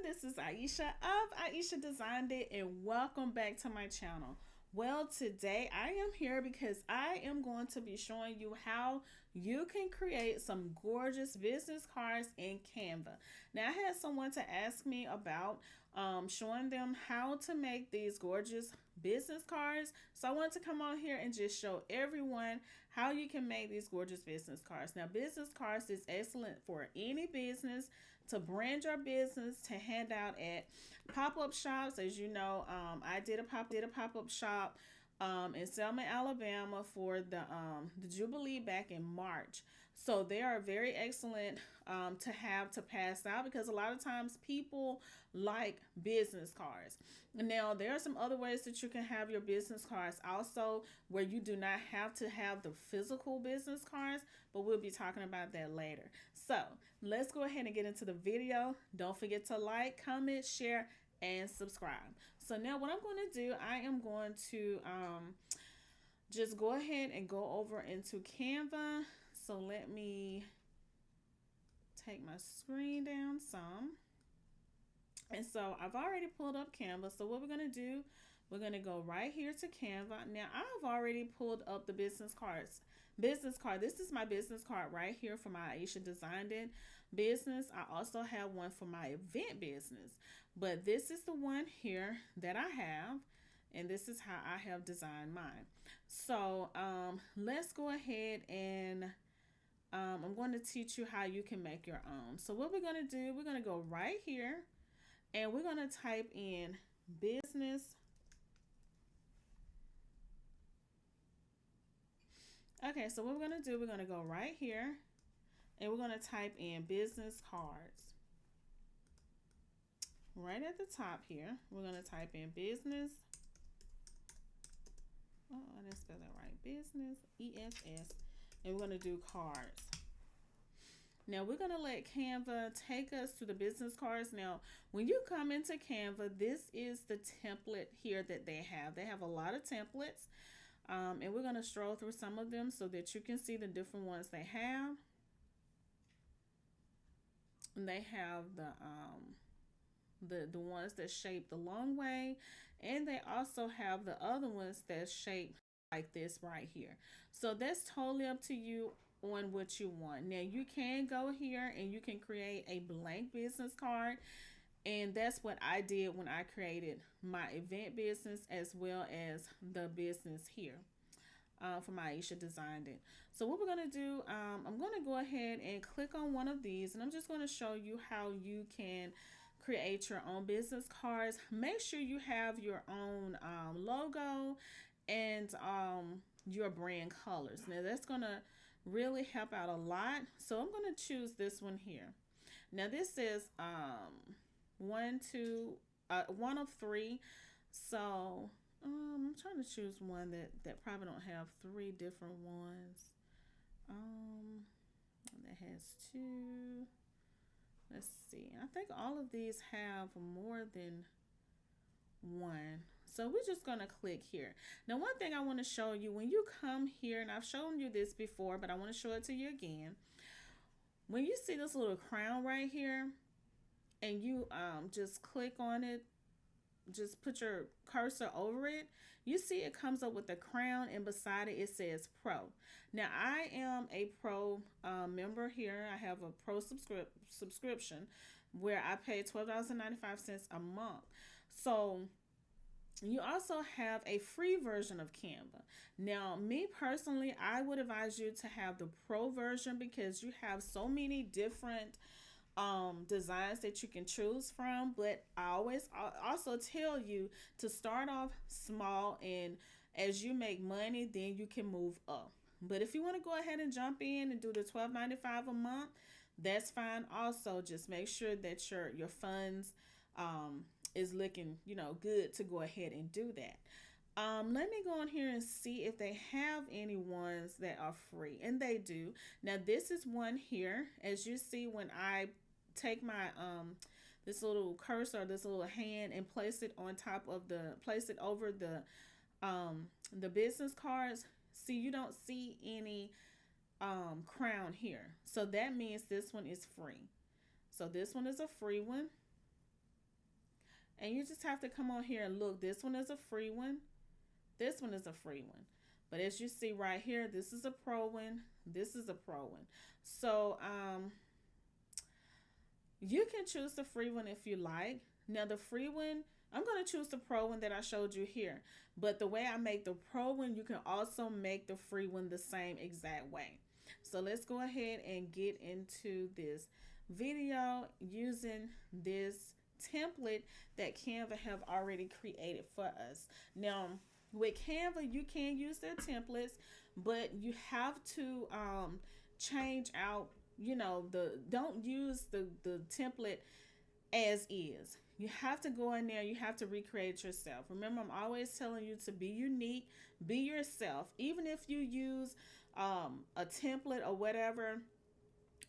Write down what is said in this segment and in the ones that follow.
This is Aisha of Aisha Designed It, and welcome back to my channel. Well, today I am here because I am going to be showing you how you can create some gorgeous business cards in Canva. Now, I had someone to ask me about showing them how to make these gorgeous business cards. So I wanted to come on here and just show everyone how you can make these gorgeous business cards. Now, business cards is excellent for any business, to brand your business, to hand out at pop-up shops. As you know, I did a pop-up shop in Selma, Alabama for the Jubilee back in March. So they are very excellent to have to pass out, because a lot of times people like business cards. Now, there are some other ways that you can have your business cards also, where you do not have to have the physical business cards, but we'll be talking about that later. So let's go ahead and get into the video. Don't forget to like, comment, share, and subscribe. So now what I'm going to do, I am going to just go ahead and go over into Canva. So let me take my screen down some. And so I've already pulled up Canva. So what we're going to do, we're going to go right here to Canva. Now, I've already pulled up the business card. This is my business card right here for my Aisha Designed It business. I also have one for my event business, but this is the one here that I have, and this is how I have designed mine. So let's go ahead and I'm going to teach you how you can make your own. So what we're going to do, we're going to go right here and we're going to type in business. Okay, so what we're going to do, we're going to go right here and we're going to type in business cards. Right at the top here, we're going to type in business. Oh, I didn't spell that right. Business, ESS, and we're going to do cards. Now, we're going to let Canva take us to the business cards. Now, when you come into Canva, this is the template here that they have. They have a lot of templates. And we're going to stroll through some of them so that you can see the different ones they have. And they have the ones that shape the long way, and they also have the other ones that shape like this right here. So that's totally up to you on what you want. Now, you can go here and you can create a blank business card. And that's what I did when I created my event business as well as the business here for my Aisha Designed It. So what we're going to do, I'm going to go ahead and click on one of these, and I'm just going to show you how you can create your own business cards. Make sure you have your own logo and your brand colors. Now, that's going to really help out a lot. So I'm going to choose this one here. Now, this is one of three. So I'm trying to choose one that probably don't have three different ones. That has two. Let's see. I think all of these have more than one. So we're just going to click here. Now, one thing I want to show you, when you come here, and I've shown you this before, but I want to show it to you again. When you see this little crown right here, and you just click on it, just put your cursor over it, you see it comes up with the crown, and beside it, it says Pro. Now, I am a Pro member here. I have a Pro subscription where I pay $12.95 a month. So you also have a free version of Canva. Now, me personally, I would advise you to have the Pro version, because you have so many different designs that you can choose from. But I always also tell you to start off small, and as you make money, then you can move up. But if you want to go ahead and jump in and do the $12.95 a month, that's fine also. Just make sure that your funds is looking, good to go ahead and do that. Let me go on here and see if they have any ones that are free, and they do. Now, this is one here. As you see, when I take my this little cursor, this little hand, and place it over the business cards, see, you don't see any crown here. So that means this one is free. So this one is a free one. And you just have to come on here and look. This one is a free one. This one is a free one. But as you see right here, this is a pro one. This is a pro one. So you can choose the free one if you like. Now the free one, I'm going to choose the pro one that I showed you here. But the way I make the pro one, you can also make the free one the same exact way. So let's go ahead and get into this video using this template that Canva have already created for us. Now with Canva, you can use their templates, but you have to change out, you know, don't use the template as is. You have to go in there, you have to recreate yourself. Remember, I'm always telling you to be unique, be yourself. Even if you use a template or whatever,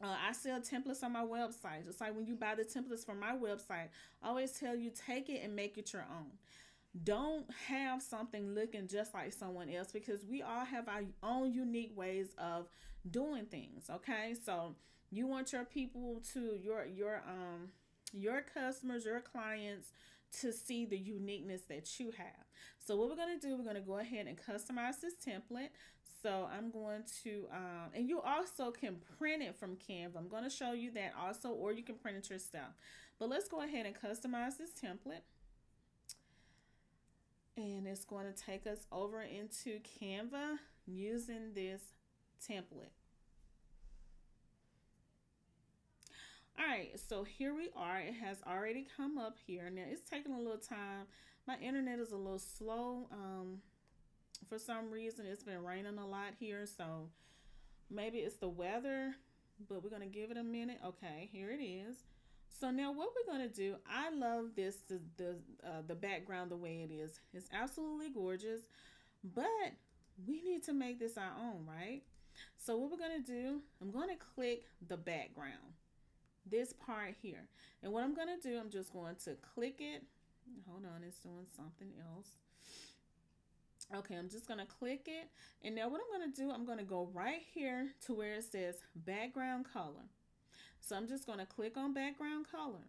I sell templates on my website. Just like when you buy the templates from my website, I always tell you, take it and make it your own. Don't have something looking just like someone else, because we all have our own unique ways of doing things. Okay, so you want your people to your customers, your clients, to see the uniqueness that you have. So what we're going to do, we're going to go ahead and customize this template. So I'm going to, and you also can print it from Canva. I'm going to show you that also, or you can print it yourself. But let's go ahead and customize this template. And it's going to take us over into Canva using this template. All right, so here we are. It has already come up here. Now it's taking a little time. My internet is a little slow. For some reason, it's been raining a lot here, so maybe it's the weather, but we're going to give it a minute. Okay, here it is. So now what we're going to do, I love this, the background the way it is. It's absolutely gorgeous, but we need to make this our own, right? So what we're going to do, I'm going to click the background, this part here. And what I'm going to do, I'm just going to click it. Hold on, it's doing something else. Okay, I'm just going to click it. And now what I'm going to do, I'm going to go right here to where it says background color. So I'm just going to click on background color.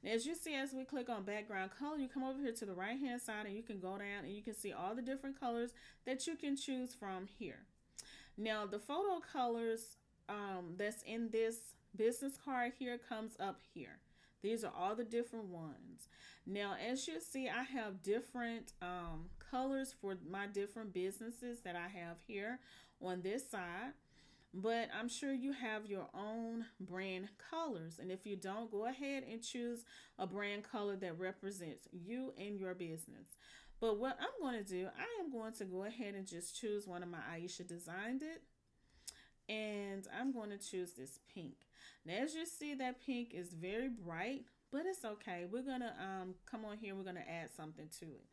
Now, as you see, as we click on background color, you come over here to the right hand side and you can go down and you can see all the different colors that you can choose from here. Now, the photo colors that's in this business card here comes up here. These are all the different ones. Now, as you see, I have different colors for my different businesses that I have here on this side. But I'm sure you have your own brand colors. And if you don't, go ahead and choose a brand color that represents you and your business. But what I'm going to do, I am going to go ahead and just choose one of my Aisha Designed It. And I'm going to choose this pink. Now, as you see, that pink is very bright, but it's okay. We're going to come on here. We're going to add something to it.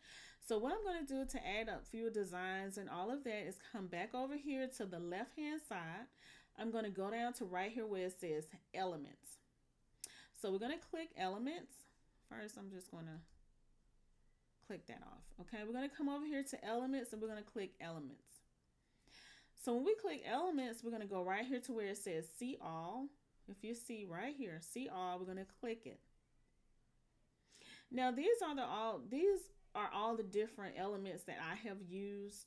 So what I'm going to do to add up few designs and all of that is come back over here to the left hand side. I'm going to go down to right here where it says elements. So we're going to click elements. First, I'm just going to click that off. Okay, we're going to come over here to elements and we're going to click elements. So when we click elements, we're going to go right here to where it says see all. If you see right here, see all, we're going to click it. Now these are all the different elements that I have used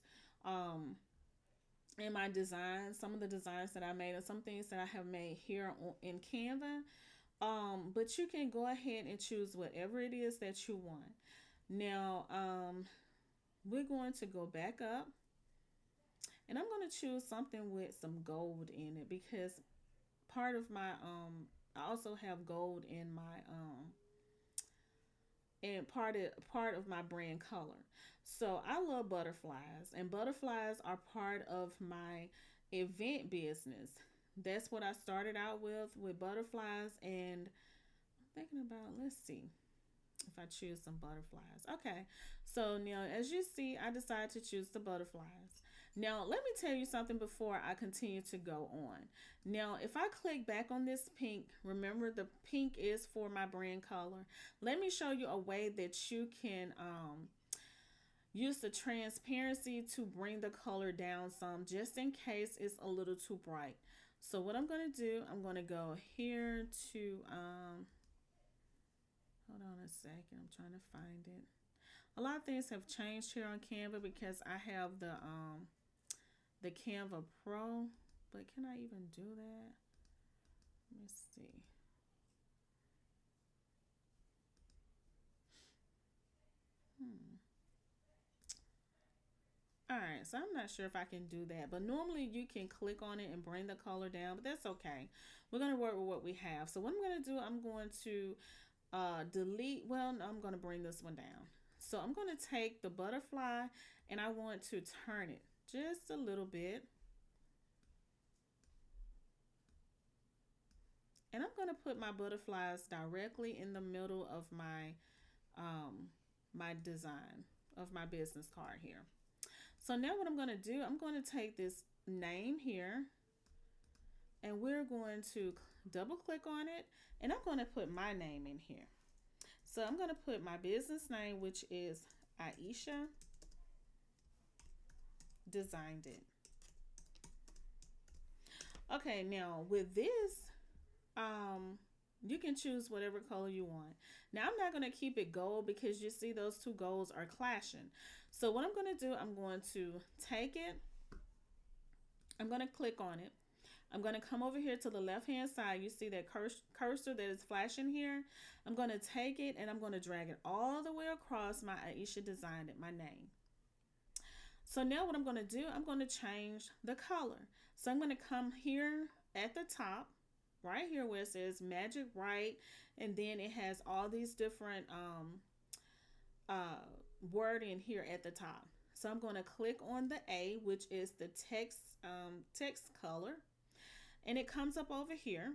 in my designs. Some of the designs that I made and some things that I have made here in Canva. But you can go ahead and choose whatever it is that you want. Now we're going to go back up. And I'm going to choose something with some gold in it because part of my I also have gold in my and part of my brand color. So I love butterflies, and butterflies are part of my event business. That's what I started out with butterflies, and I'm thinking about, let's see if I choose some butterflies. Okay, so now as you see, I decided to choose the butterflies. Now let me tell you something before I continue to go on. Now if I click back on this pink, remember the pink is for my brand color. Let me show you a way that you can use the transparency to bring the color down some, just in case it's a little too bright. So what I'm going to do, I'm going to go here to hold on, on a second. I'm trying to find it. A lot of things have changed here on Canva because I have the Canva Pro, but can I even do that? Let me see. Hmm. All right, so I'm not sure if I can do that, but normally you can click on it and bring the color down, but that's okay. We're going to work with what we have. So what I'm going to do, I'm going to delete, well, no, I'm going to bring this one down. So I'm going to take the butterfly and I want to turn it just a little bit. And I'm going to put my butterflies directly in the middle of my design of my business card here. So now what I'm going to do, I'm going to take this name here and we're going to double click on it and I'm going to put my name in here. So I'm going to put my business name, which is Aisha Designed It. Okay, now with this, you can choose whatever color you want. Now I'm not going to keep it gold because you see those two golds are clashing. So what I'm going to do, I'm going to take it. I'm going to click on it. I'm going to come over here to the left hand side. You see that cursor that is flashing here. I'm going to take it and I'm going to drag it all the way across my Aisha Designed It, my name. So now what I'm going to do, I'm going to change the color. So I'm going to come here at the top, right here where it says Magic Write, and then it has all these different wording here at the top. So I'm going to click on the A, which is the text color, and it comes up over here.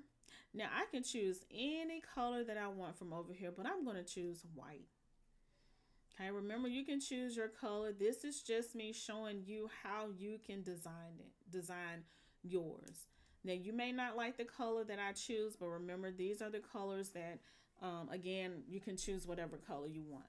Now I can choose any color that I want from over here, but I'm going to choose white. Okay, remember you can choose your color. This is just me showing you how you can design yours. Now you may not like the color that I choose, but remember these are the colors that, again, you can choose whatever color you want.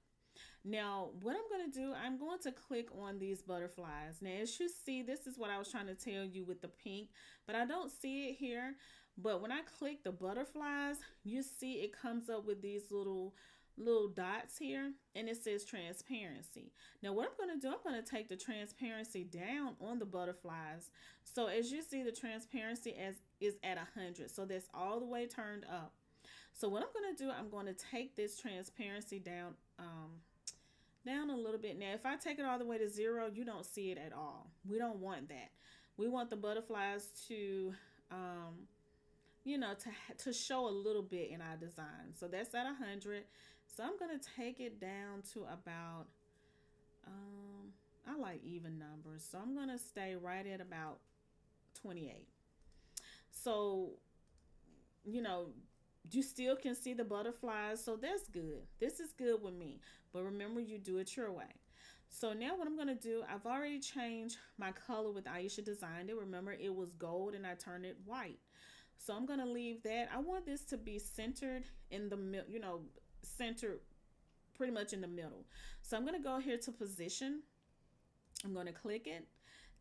Now what I'm going to do, I'm going to click on these butterflies. Now as you see, this is what I was trying to tell you with the pink, but I don't see it here. But when I click the butterflies, you see it comes up with these little dots here and it says transparency. Now what I'm going to do, I'm going to take the transparency down on the butterflies. So as you see, the transparency is at 100. So that's all the way turned up. So what I'm going to do, I'm going to take this transparency down down a little bit. Now if I take it all the way to 0, you don't see it at all. We don't want that. We want the butterflies to you know, to show a little bit in our design. So that's at 100. So I'm going to take it down to about, I like even numbers. So I'm going to stay right at about 28. So, you know, you still can see the butterflies. So that's good. This is good with me. But remember, you do it your way. So now what I'm going to do, I've already changed my color with Aisha Designed It. Remember, it was gold and I turned it white. So I'm going to leave that. I want this to be centered in the middle, you know, centered pretty much in the middle. So I'm going to go here to position. I'm going to click it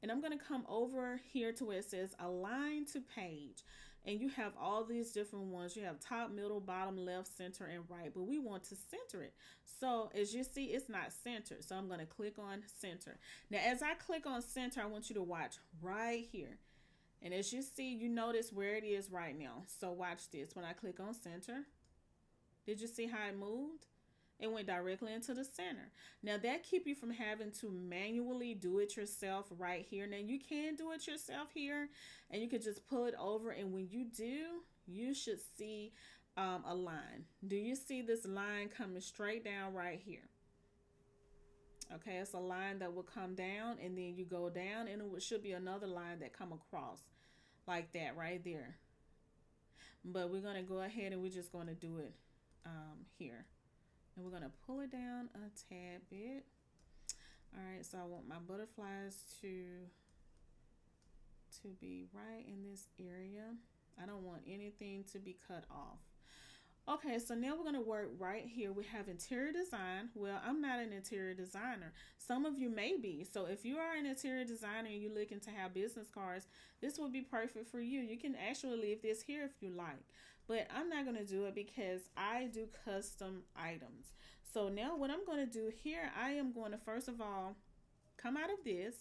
and I'm going to come over here to where it says align to page. And you have all these different ones. You have top, middle, bottom, left, center, and right, but we want to center it. So as you see, it's not centered. So I'm going to click on center. Now, as I click on center, I want you to watch right here. And as you see, you notice where it is right now. So watch this. When I click on center, did you see how it moved? It went directly into the center. Now that keep you from having to manually do it yourself right here. Now you can do it yourself here and you can just pull it over. And when you do, you should see a line. Do you see this line coming straight down right here? Okay, it's a line that will come down and then you go down and it should be another line that come across like that right there. But we're going to go ahead and we're just going to do it here. And we're going to pull it down a tad bit. All right, so I want my butterflies to be right in this area. I don't want anything to be cut off. Okay, so now we're going to work right here. We have interior design. Well, I'm not an interior designer. Some of you may be. So if you are an interior designer and you're looking to have business cards, this will be perfect for you. You can actually leave this here if you like. but I'm not going to do it because I do custom items. So now what I'm going to do here, I am going to first of all come out of this,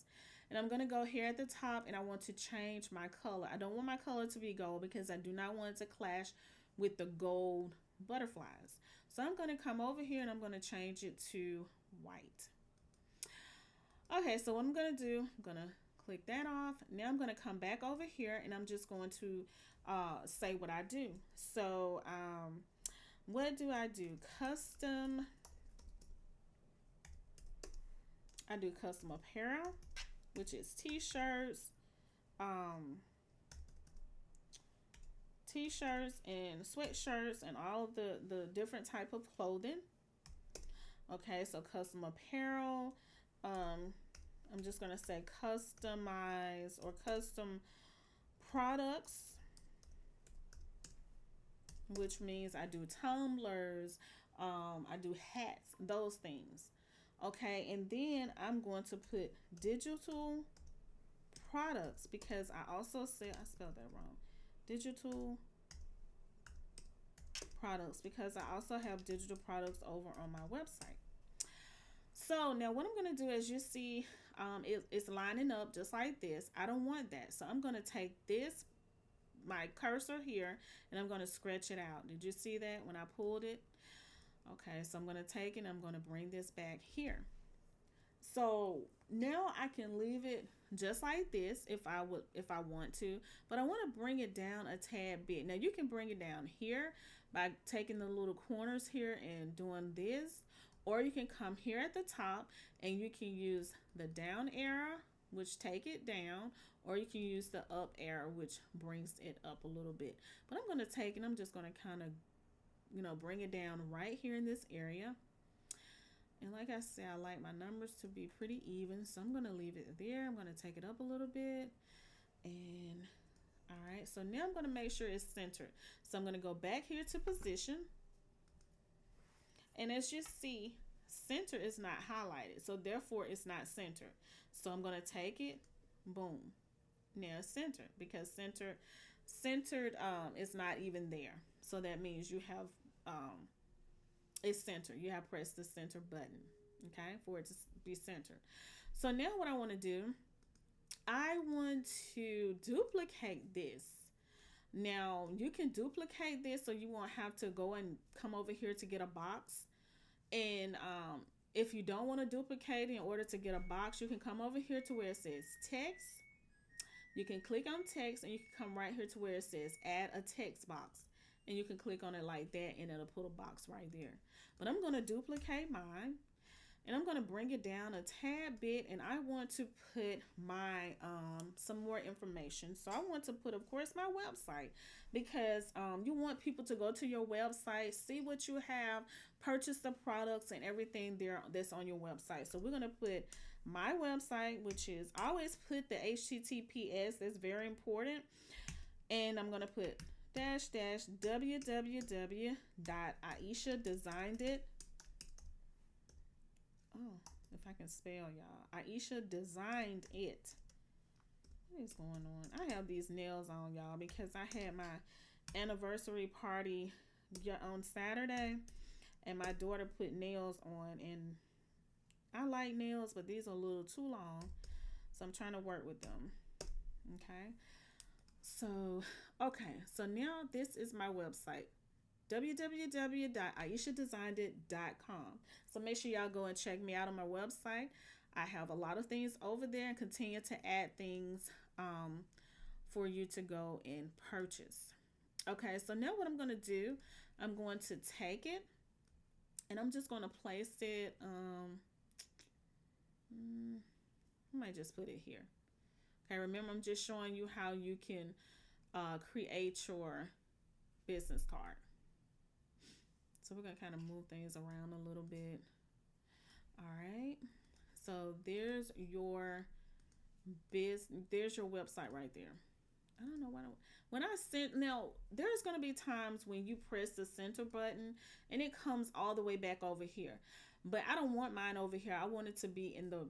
and I'm going to go here at the top, and I want to change my color. I don't want my color to be gold because I do not want it to clash with the gold butterflies. So I'm going to come over here and I'm going to change it to white. Okay, so what I'm going to do, I'm going to click that off. Now I'm going to come back over here and I'm just going to say what I do. So what do? Custom. I do custom apparel, which is t-shirts, t-shirts and sweatshirts and all of the different type of clothing. Okay, so custom apparel. I'm just gonna say customize or custom products, which means I do tumblers, I do hats, those things. Okay, and then I'm going to put digital products because I also said I spelled that wrong. Digital products because I also have digital products over on my website. So now what I'm going to do, as you see, it's lining up just like this. I don't want that. So I'm going to take this, my cursor here, and I'm going to scratch it out. Did you see that when I pulled it? Okay, so I'm going to take it and I'm going to bring this back here. So now I can leave it just like this if I want to, but I want to bring it down a tad bit. Now you can bring it down here by taking the little corners here and doing this, or you can come here at the top and you can use the down arrow, which take it down, or you can use the up arrow, which brings it up a little bit. But I'm going to take it, I'm just going to kind of, bring it down right here in this area. And like I said, I like my numbers to be pretty even, so I'm going to leave it there. I'm going to take it up a little bit. And all right, so now I'm going to make sure it's centered. So I'm going to go back here to position. And as you see, center is not highlighted, so therefore it's not centered. So I'm going to take it, boom. Now it's centered because centered is not even there. So that means you have it's centered. You have pressed the center button, okay, for it to be centered. So now what I want to do, I want to duplicate this. Now you can duplicate this so you won't have to go and come over here to get a box. And if you don't want to duplicate in order to get a box, you can come over here to where it says text. You can click on text and you can come right here to where it says add a text box. And you can click on it like that and it'll put a box right there. But I'm going to duplicate mine and I'm going to bring it down a tad bit, and I want to put my some more information. So I want to put, of course, my website, because you want people to go to your website, see what you have, purchase the products and everything there that's on your website. So we're going to put my website, which is, I always put the HTTPS, that's very important, and I'm going to put www.aishadesignedit. Oh, if I can spell, y'all. Aisha designed it. What is going on? I have these nails on, y'all, because I had my anniversary party on Saturday, and my daughter put nails on, and I like nails, but these are a little too long, so I'm trying to work with them. Okay. So, so now this is my website, www.aishadesignedit.com. So make sure y'all go and check me out on my website. I have a lot of things over there and continue to add things for you to go and purchase. Okay, so now what I'm going to do, I'm going to take it and I'm just going to place it. I might just put it here. Okay, remember, I'm just showing you how you can create your business card. So we're going to kind of move things around a little bit. All right. So there's your there's your website right there. I don't know why. When I sent, now there's going to be times when you press the center button and it comes all the way back over here. But I don't want mine over here. I want it to be in the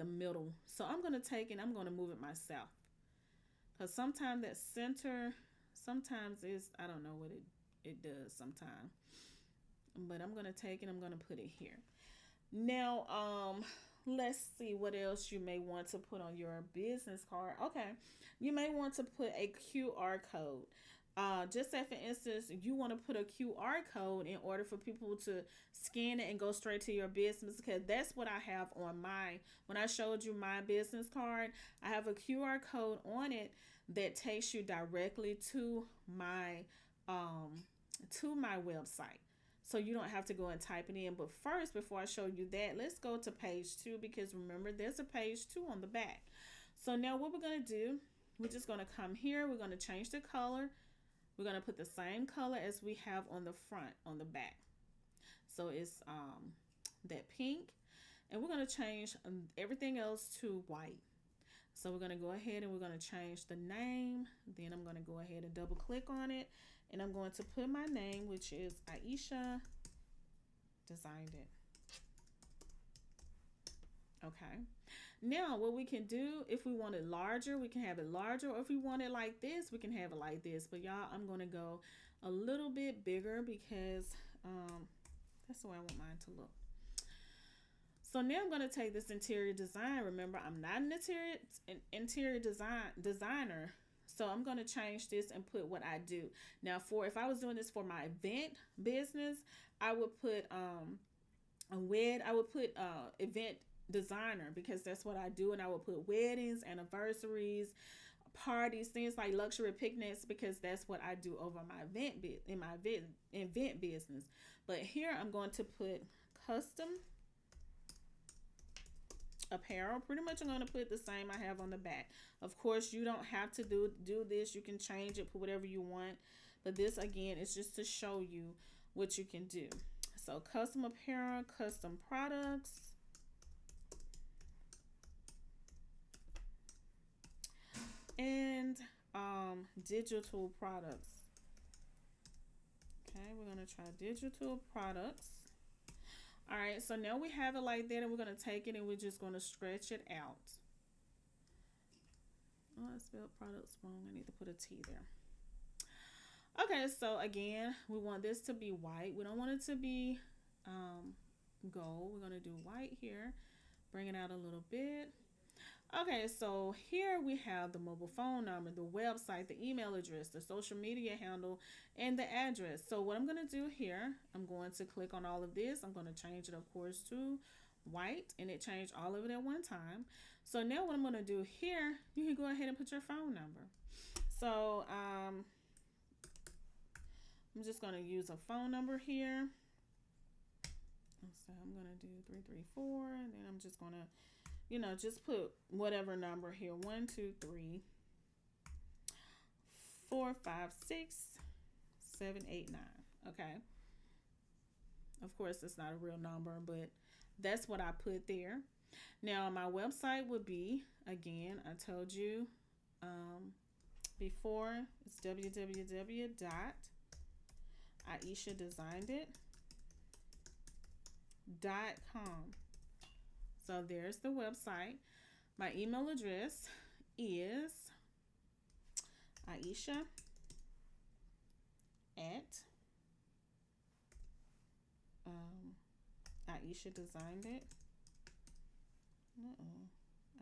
middle. So I'm going to take it, I'm going to move it myself. Because sometimes that center Sometimes it's, I don't know what it does sometimes. But I'm going to take it, I'm going to put it here. Now, let's see what else you may want to put on your business card. Okay, you may want to put a QR code. Just say, for instance, you want to put a QR code in order for people to scan it and go straight to your business, because that's what I have on my, when I showed you my business card, I have a QR code on it that takes you directly to my website. So you don't have to go and type it in. But first, before I show you that, let's go to page 2, because remember, there's a page 2 on the back. So now what we're going to do, we're just going to come here. We're going to change the color. We're going to put the same color as we have on the front, on the back. So it's that pink. And we're going to change everything else to white. So we're going to go ahead and we're going to change the name. Then I'm going to go ahead and double click on it. And I'm going to put my name, which is Aisha Designed It. Okay. Now, what we can do, if we want it larger, we can have it larger. Or if we want it like this, we can have it like this. But y'all, I'm going to go a little bit bigger because that's the way I want mine to look. So now I'm going to take this interior design. Remember, I'm not an interior designer. So I'm going to change this and put what I do. Now, if I was doing this for my event business, I would put event designer, because that's what I do. And I would put weddings, anniversaries, parties, things like luxury picnics, because that's what I do over my event business. But here I'm going to put custom apparel. Pretty much I'm going to put the same I have on the back. Of course, you don't have to do this. You can change it, put whatever you want. But this, again, is just to show you what you can do. So custom apparel, custom products. And digital products. Okay, we're going to try digital products. All right, so now we have it like that, and we're going to take it and we're just going to stretch it out. Oh, I spelled products wrong. I need to put a T there. Okay, so again, we want this to be white. We don't want it to be gold. We're going to do white here. Bring it out a little bit. Okay, so here we have the mobile phone number, the website, the email address, the social media handle, and the address. So what I'm going to do here, I'm going to click on all of this. I'm going to change it, of course, to white, and it changed all of it at one time. So now what I'm going to do here, you can go ahead and put your phone number. So I'm just going to use a phone number here. So I'm going to do 334, and then I'm just going to, just put whatever number here. 1, 2, 3, 4, 5, 6, 7, 8, 9. Okay. Of course, it's not a real number, but that's what I put there. Now, my website would be, again, I told you before, it's www.aishadesignedit.com. So there's the website. My email address is Aisha at Aisha Designed It.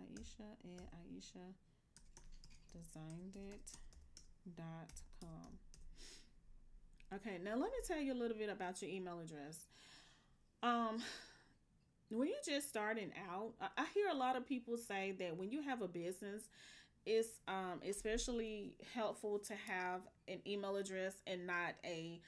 Aisha at Aisha Designed It.com. Okay, now let me tell you a little bit about your email address. When you're just starting out, I hear a lot of people say that when you have a business, it's especially helpful to have an email address and not a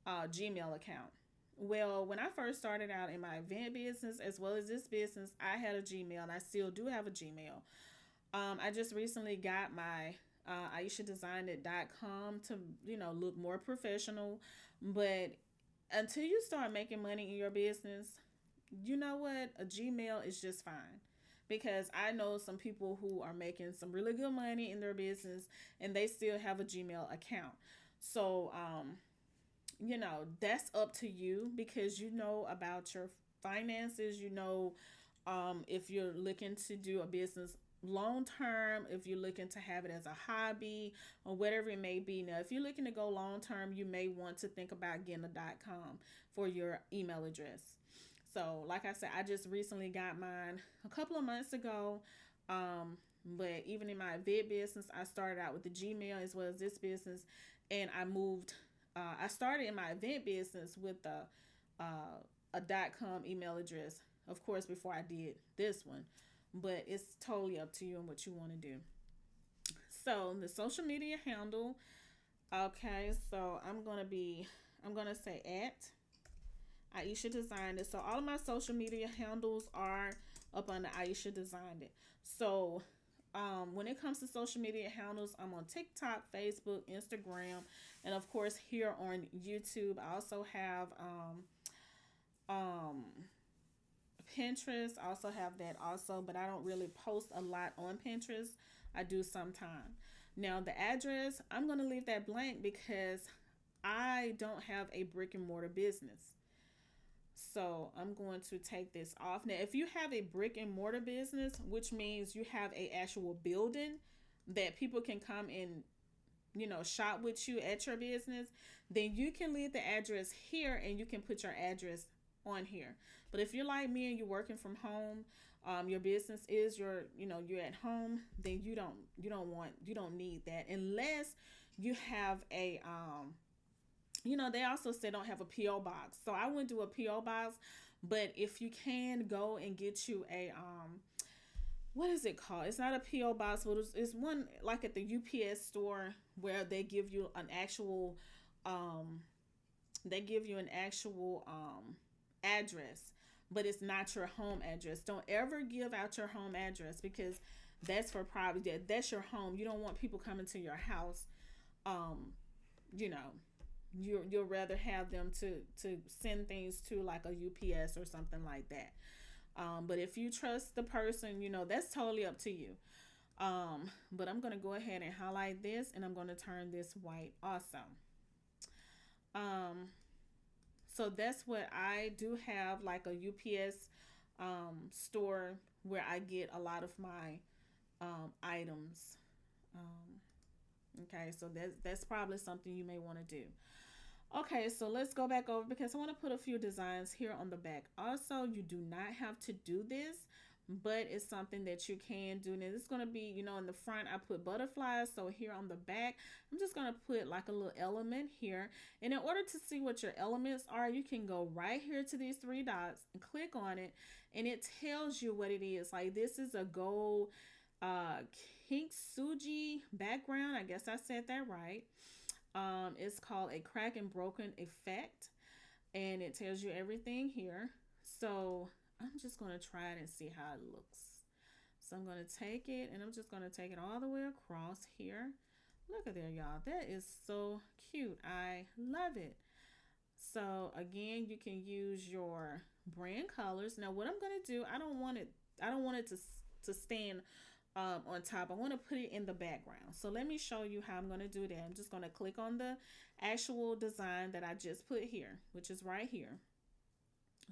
Gmail account. Well, when I first started out in my event business as well as this business, I had a Gmail, and I still do have a Gmail. I just recently got my AishaDesignedIt.com to, look more professional. But until you start making money in your business, you know what? A Gmail is just fine. Because I know some people who are making some really good money in their business and they still have a Gmail account. So, that's up to you, because you know about your finances. If you're looking to do a business long term, if you're looking to have it as a hobby or whatever it may be. Now, if you're looking to go long term, you may want to think about getting a .com for your email address. So, like I said, I just recently got mine a couple of months ago. But even in my event business, I started out with the Gmail as well as this business, and I moved. I started in my event business with a .com email address, of course, before I did this one. But it's totally up to you and what you want to do. So the social media handle. Okay, so I'm gonna say at Aisha Designed It. So all of my social media handles are up under Aisha Designed It. So when it comes to social media handles, I'm on TikTok, Facebook, Instagram, and of course here on YouTube. I also have um, Pinterest. I also have that also, but I don't really post a lot on Pinterest. I do sometime. Now the address, I'm gonna leave that blank because I don't have a brick and mortar business. So I'm going to take this off. Now, if you have a brick and mortar business, which means you have a actual building that people can come and shop with you at your business, then you can leave the address here and you can put your address on here. But if you're like me and you're working from home, your business is you're at home, then you don't need that unless you have a they also say don't have a PO box. So I wouldn't do a PO box, but if you can go and get you a what is it called? It's not a PO box, but it's one like at the UPS store where they give you an actual address, but it's not your home address. Don't ever give out your home address because that's for privacy. That's your home. You don't want people coming to your house. Um, you know, you'll rather have them to send things to like a UPS or something like that. But if you trust the person, that's totally up to you. But I'm gonna go ahead and highlight this, and I'm gonna turn this white also. Um, so that's what I do have, like a UPS store where I get a lot of my items. Okay, so that's probably something you may want to do. Okay, so let's go back over because I want to put a few designs here on the back. Also, you do not have to do this, but it's something that you can do. Now, this is going to be, in the front, I put butterflies. So here on the back, I'm just going to put like a little element here. And in order to see what your elements are, you can go right here to these three dots and click on it. And it tells you what it is. Like this is a gold kintsugi background. I guess I said that right. It's called a crack and broken effect, and it tells you everything here. So I'm just going to try it and see how it looks. So I'm going to take it, and I'm just going to take it all the way across here. Look at there, y'all. That is so cute. I love it. So again, you can use your brand colors. Now what I'm going to do, I don't want it to stand on top. I want to put it in the background. So let me show you how I'm going to do that. I'm just going to click on the actual design that I just put here, which is right here.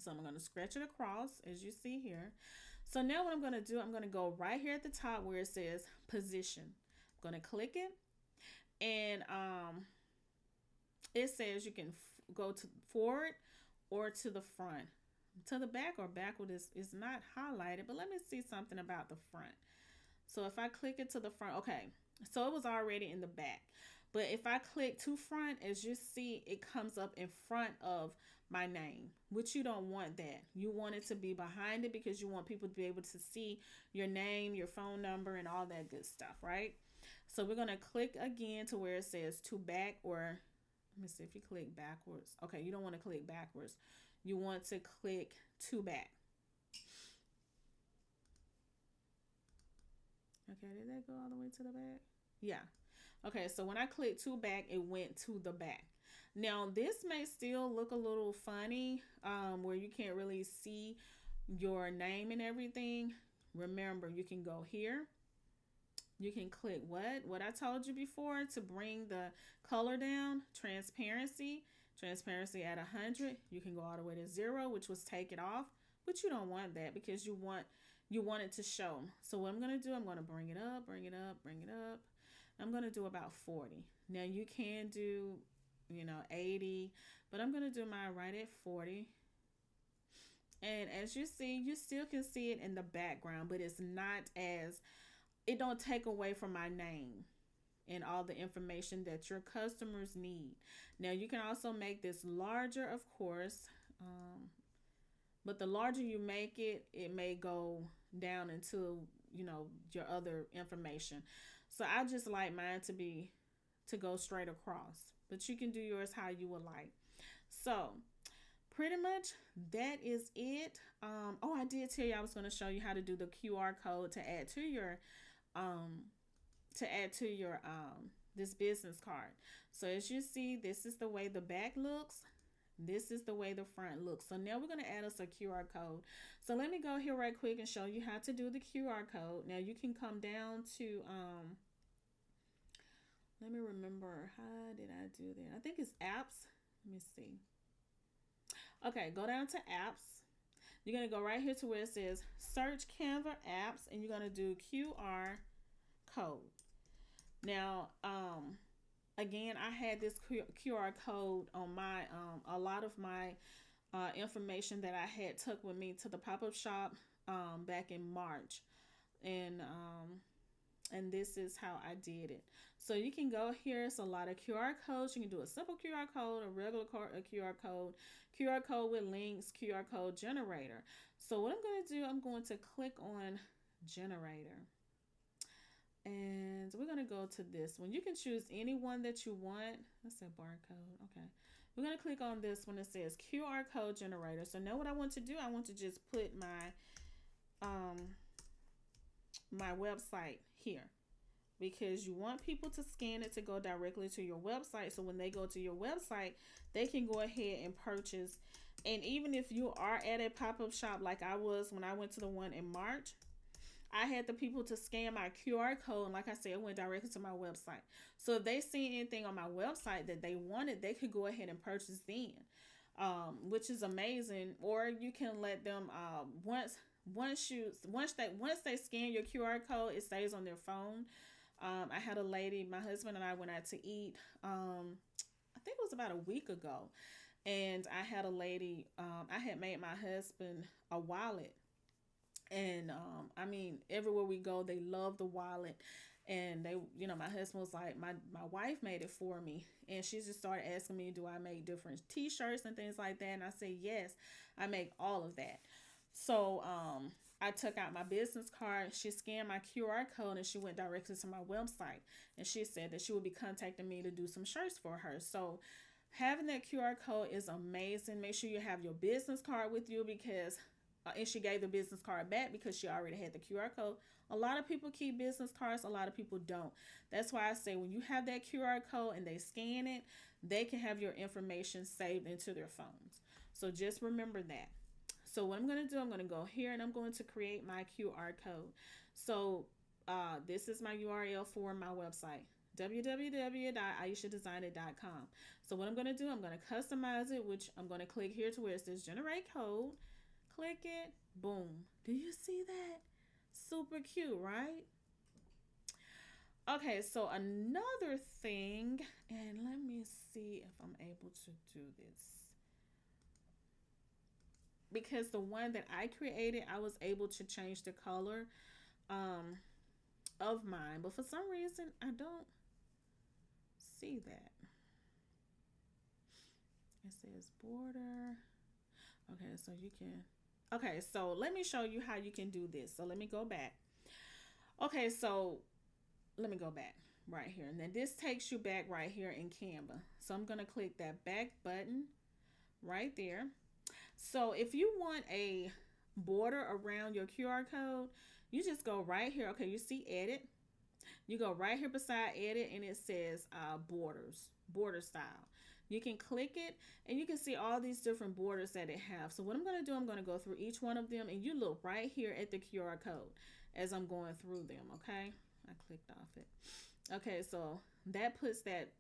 So I'm going to scratch it across as you see here. So now what I'm going to do, I'm going to go right here at the top where it says position. I'm going to click it, and it says you can go to forward or to the front. To the back or backward is not highlighted, but let me see something about the front. So if I click it to the front, okay, so it was already in the back. But if I click to front, as you see, it comes up in front of my name, which you don't want that. You want it to be behind it because you want people to be able to see your name, your phone number, and all that good stuff, right? So we're going to click again to where it says to back, or let me see if you click backwards. Okay, you don't want to click backwards. You want to click to back. Okay, did that go all the way to the back? Yeah. Okay, so when I click to back, it went to the back. Now, this may still look a little funny where you can't really see your name and everything. Remember, you can go here. You can click what I told you before to bring the color down. Transparency at 100. You can go all the way to 0, which was take it off, but you don't want that because you want you want it to show. So what I'm going to do, I'm going to bring it up, bring it up, bring it up. I'm going to do about 40. Now you can do, 80, but I'm going to do mine right at 40. And as you see, you still can see it in the background, but it's not as, it don't take away from my name and all the information that your customers need. Now you can also make this larger, of course, but the larger you make it, it may go down into, your other information. So I just like mine to go straight across, but you can do yours how you would like. So pretty much that is it. Oh, I did tell you I was going to show you how to do the QR code to add to your um this business card. So as you see, this is the way the back looks. This is the way the front looks. So now we're going to add us a QR code. So let me go here right quick and show you how to do the QR code. Now you can come down to let me remember, how did I do that? I think it's apps. Let me see. Okay, go down to apps. You're going to go right here to where it says search Canva apps, and you're going to do QR code. Now, again, I had this QR code on my a lot of my information that I had took with me to the pop-up shop back in March, and this is how I did it. So you can go here. It's a lot of QR codes. You can do a simple QR code, a regular QR code with links, QR code generator. So what I'm going to do, I'm going to click on generator. And we're going to go to this one. You can choose any one that you want. That's a barcode. Okay. We're going to click on this one that says QR code generator. So now what I want to do, I want to just put my website here, because you want people to scan it to go directly to your website. So when they go to your website, they can go ahead and purchase. And even if you are at a pop-up shop like I was when I went to the one in March, I had the people to scan my QR code, and like I said, it went directly to my website. So if they see anything on my website that they wanted, they could go ahead and purchase then, which is amazing. Or you can let them once they scan your QR code, it stays on their phone. I had a lady, my husband and I went out to eat. I think it was about a week ago, and I had a lady. I had made my husband a wallet. And I mean, everywhere we go, they love the wallet. And they, my husband was like, my wife made it for me. And she just started asking me, do I make different t-shirts and things like that? And I said, yes, I make all of that. So I took out my business card. She scanned my QR code and she went directly to my website. And she said that she would be contacting me to do some shirts for her. So having that QR code is amazing. Make sure you have your business card with you, because and she gave the business card back because she already had the QR code. A lot of people keep business cards. A lot of people don't. That's why I say when you have that QR code and they scan it, they can have your information saved into their phones. So just remember that. So what I'm going to do, I'm going to go here and I'm going to create my QR code. So this is my URL for my website, www.aishadesignet.com. So what I'm going to do, I'm going to customize it, which I'm going to click here to where it says generate code. Click it, boom. Do you see that? Super cute, right? Okay, so another thing, and let me see if I'm able to do this. Because the one that I created, I was able to change the color of mine, but for some reason, I don't see that. It says border. Okay, so you can... Okay, so let me show you how you can do this. So let me go back. Okay, so let me go back right here. And then this takes you back right here in Canva. So I'm going to click that back button right there. So if you want a border around your QR code, you just go right here. Okay, you see edit. You go right here beside edit and it says borders, border style. You can click it and you can see all these different borders that it have. So what I'm going to do, I'm going to go through each one of them and you look right here at the QR code as I'm going through them. Okay, I clicked off it. Okay, so that puts that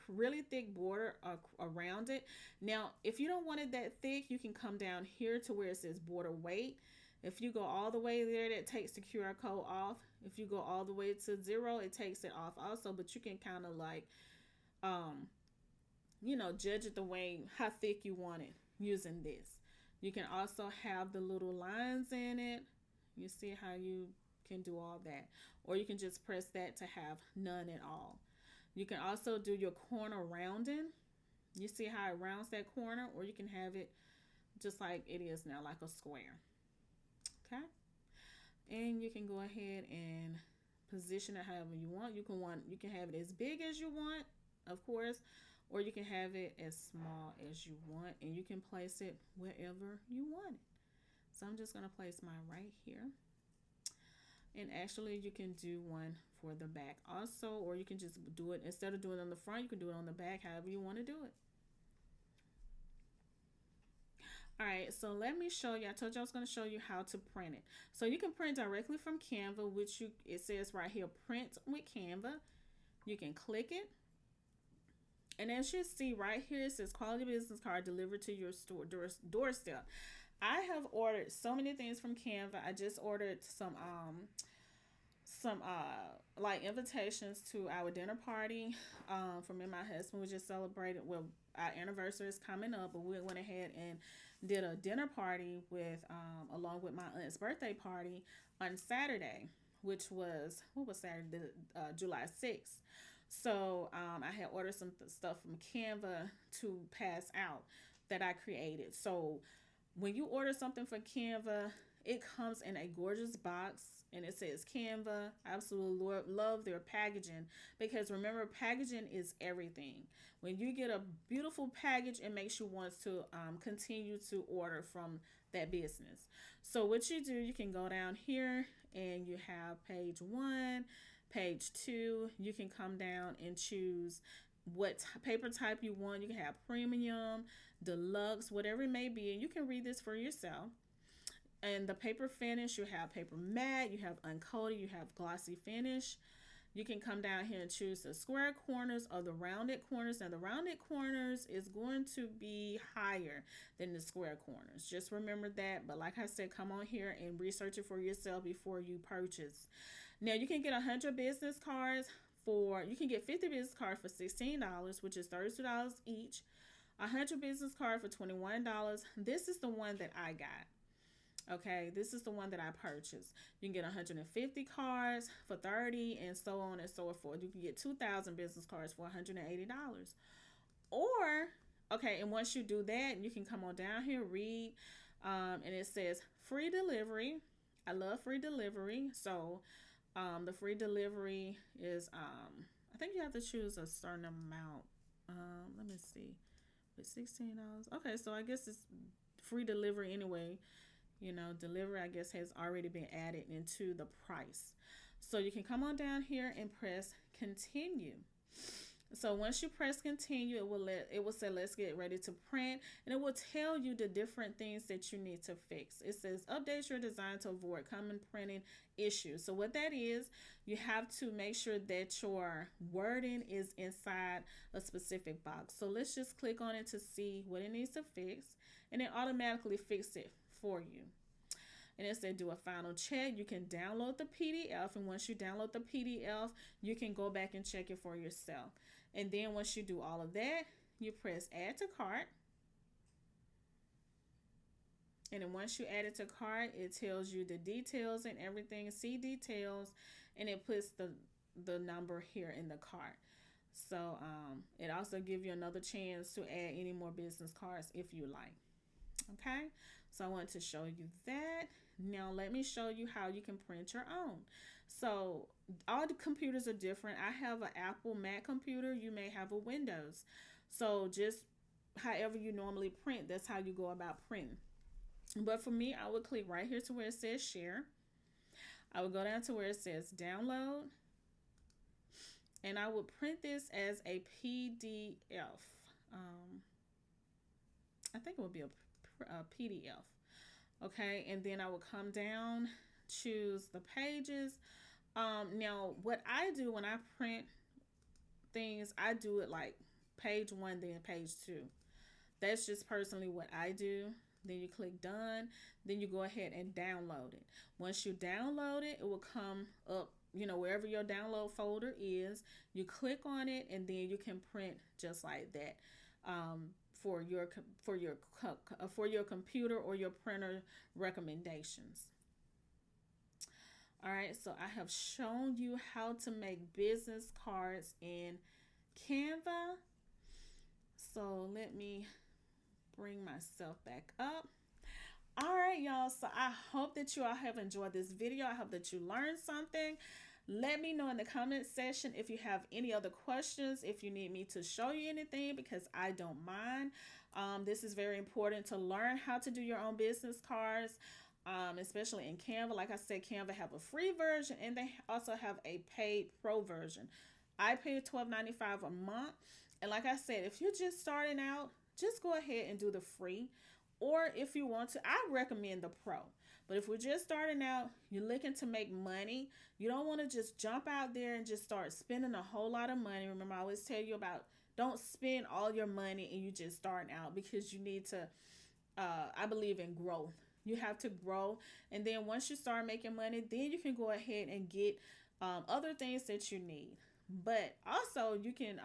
really thick border around it. Now, if you don't want it that thick, you can come down here to where it says border weight. If you go all the way there, that takes the QR code off. If you go all the way to 0, it takes it off also. But you can kind of like, um, judge it the way how thick you want it using this. You can also have the little lines in it. You see how you can do all that. Or you can just press that to have none at all. You can also do your corner rounding. You see how it rounds that corner, or you can have it just like it is now, like a square. Okay. And you can go ahead and position it however you want. You can have it as big as you want, of course, or you can have it as small as you want, and you can place it wherever you want it. So I'm just going to place mine right here. And actually you can do one for the back also, or you can just do it, instead of doing it on the front, you can do it on the back, however you want to do it. All right, so let me show you. I told you I was going to show you how to print it. So you can print directly from Canva, which it says right here, print with Canva. You can click it. And as you see right here, it says quality business card delivered to your store doorstep. I have ordered so many things from Canva. I just ordered some like invitations to our dinner party for me and my husband. We just celebrated, well, our anniversary is coming up, but we went ahead and did a dinner party with along with my aunt's birthday party on Saturday, which was, what was Saturday? July 6th. So I had ordered some stuff from Canva to pass out that I created. So when you order something from Canva, it comes in a gorgeous box, and it says Canva. I absolutely love their packaging, because remember, packaging is everything. When you get a beautiful package, it makes you want to continue to order from that business. So what you do, you can go down here and you have page 1, page 2. You can come down and choose what paper type you want. You can have premium, deluxe, whatever it may be, and you can read this for yourself. And the paper finish, you have paper matte, you have uncoated, you have glossy finish. You can come down here and choose the square corners or the rounded corners. Now the rounded corners is going to be higher than the square corners. Just remember that. But like I said, come on here and research it for yourself before you purchase. Now you can get 100 business cards you can get 50 business cards for $16, which is $32 each. 100 business card for $21. This is the one that I got. Okay, this is the one that I purchased. You can get 150 cards for $30, and so on and so forth. You can get 2,000 business cards for $180. Or, okay, and once you do that, you can come on down here, read, and it says free delivery. I love free delivery. So the free delivery is, I think you have to choose a certain amount. Let me see. With $16. Okay, so I guess it's free delivery anyway. Delivery, I guess, has already been added into the price. So you can come on down here and press continue. So once you press continue, it will say let's get ready to print, and it will tell you the different things that you need to fix. It says update your design to avoid common printing issues. So what that is, you have to make sure that your wording is inside a specific box. So let's just click on it to see what it needs to fix, and it automatically fixes it for you. And it said do a final check. You can download the PDF, and once you download the PDF, you can go back and check it for yourself. And then once you do all of that, you press add to cart. And then once you add it to cart, it tells you the details and everything. See details, and it puts the number here in the cart. So it also gives you another chance to add any more business cards if you like. Okay, so I want to show you that. Now let me show you how you can print your own. So all the computers are different. I have an Apple Mac computer. You may have a Windows. So just however you normally print, that's how you go about printing. But for me, I would click right here to where it says share. I would go down to where it says download, and I would print this as a PDF. I think it would be a PDF. Okay, and then I will come down, choose the pages. Now what I do when I print things, I do it like page 1, then page 2. That's just personally what I do. Then you click done. Then you go ahead and download it. Once you download it, it will come up, wherever your download folder is. You click on it, and then you can print just like that. For your for your computer or your printer recommendations. All right, so I have shown you how to make business cards in Canva. So let me bring myself back up. All right, y'all. So I hope that you all have enjoyed this video. I hope that you learned something. Let me know in the comment section if you have any other questions, if you need me to show you anything, because I don't mind. This is very important to learn how to do your own business cards, especially in Canva. Like I said, Canva have a free version and they also have a paid pro version. I pay $12.95 a month. And like I said, if you're just starting out, just go ahead and do the free. Or if you want to, I recommend the pro. But if we're just starting out, you're looking to make money, you don't want to just jump out there and just start spending a whole lot of money. Remember, I always tell you about don't spend all your money and you just starting out, because you need to, I believe in growth. You have to grow. And then once you start making money, then you can go ahead and get other things that you need. But also you can,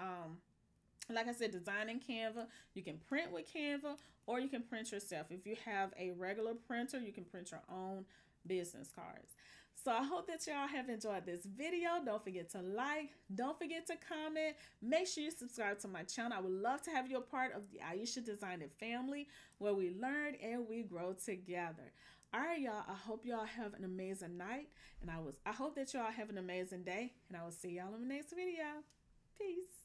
like I said, design in Canva. You can print with Canva, or you can print yourself. If you have a regular printer, you can print your own business cards. So I hope that y'all have enjoyed this video. Don't forget to like. Don't forget to comment. Make sure you subscribe to my channel. I would love to have you a part of the Aisha Design It family, where we learn and we grow together. All right, y'all. I hope y'all have an amazing night. And I hope that y'all have an amazing day. And I will see y'all in the next video. Peace.